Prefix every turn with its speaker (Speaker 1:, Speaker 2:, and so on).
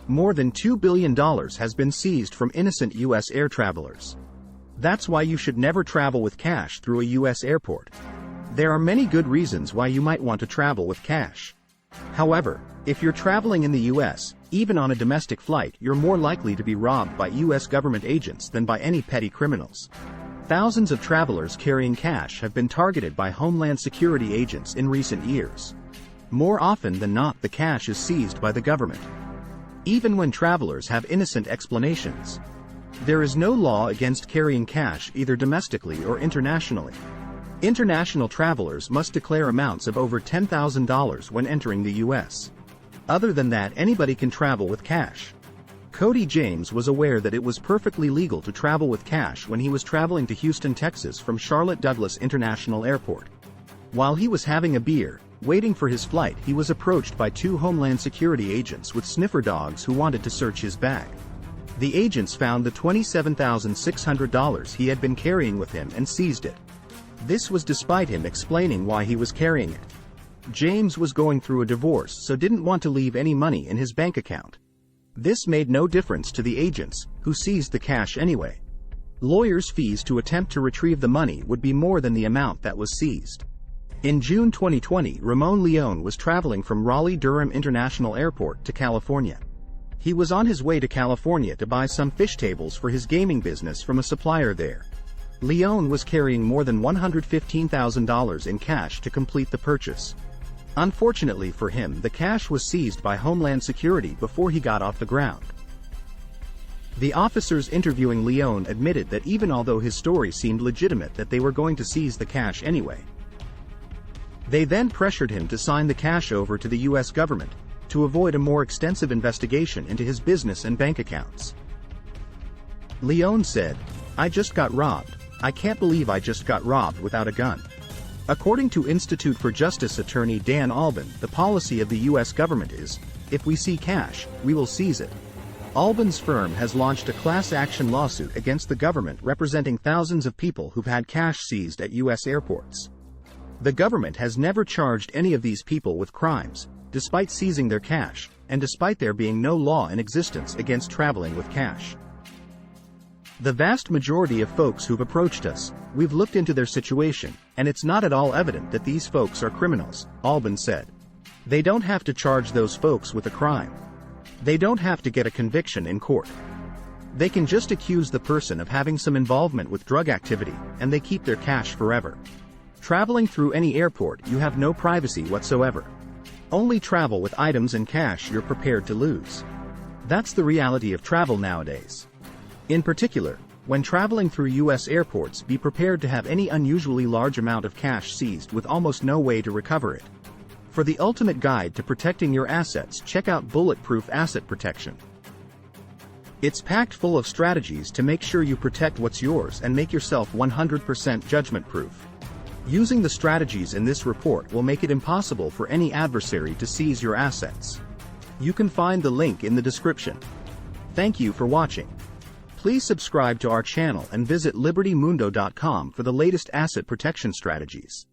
Speaker 1: More than $2 billion has been seized from innocent U.S. air travelers. That's why you should never travel with cash through a U.S. airport. There are many good reasons why you might want to travel with cash. However, if you're traveling in the U.S., even on a domestic flight, you're more likely to be robbed by U.S. government agents than by any petty criminals. Thousands of travelers carrying cash have been targeted by Homeland Security agents in recent years. More often than not, the cash is seized by the government, even when travelers have innocent explanations. There is no law against carrying cash either domestically or internationally. International travelers must declare amounts of over $10,000 when entering the U.S. Other than that, anybody can travel with cash. Cody James was aware that it was perfectly legal to travel with cash when he was traveling to Houston, Texas from Charlotte Douglas International Airport. While he was having a beer, waiting for his flight, he was approached by two Homeland Security agents with sniffer dogs who wanted to search his bag. The agents found the $27,600 he had been carrying with him and seized it. This was despite him explaining why he was carrying it. James was going through a divorce, so didn't want to leave any money in his bank account. This made no difference to the agents, who seized the cash anyway. Lawyers' fees to attempt to retrieve the money would be more than the amount that was seized. In June 2020, Ramon Leon was traveling from Raleigh-Durham International Airport to California. He was on his way to California to buy some fish tables for his gaming business from a supplier there. Leon was carrying more than $115,000 in cash to complete the purchase. Unfortunately for him, the cash was seized by Homeland Security before he got off the ground. The officers interviewing Leon admitted that even although his story seemed legitimate that they were going to seize the cash anyway, they then pressured him to sign the cash over to the U.S. government to avoid a more extensive investigation into his business and bank accounts. Leon said, "I just got robbed. I can't believe I just got robbed without a gun." According to Institute for Justice attorney Dan Albin, the policy of the U.S. government is, if we see cash, we will seize it. Albin's firm has launched a class action lawsuit against the government representing thousands of people who've had cash seized at U.S. airports. The government has never charged any of these people with crimes, despite seizing their cash, and despite there being no law in existence against traveling with cash. The vast majority of folks who've approached us, we've looked into their situation, and it's not at all evident that these folks are criminals, Albin said. They don't have to charge those folks with a crime. They don't have to get a conviction in court. They can just accuse the person of having some involvement with drug activity, and they keep their cash forever. Traveling through any airport, you have no privacy whatsoever. Only travel with items and cash you're prepared to lose. That's the reality of travel nowadays. In particular, when traveling through U.S. airports, be prepared to have any unusually large amount of cash seized with almost no way to recover it. For the ultimate guide to protecting your assets, check out BulletProof Asset Protection. It's packed full of strategies to make sure you protect what's yours and make yourself 100% judgment-proof. Using the strategies in this report will make it impossible for any adversary to seize your assets. You can find the link in the description. Thank you for watching. Please subscribe to our channel and visit libertymundo.com for the latest asset protection strategies.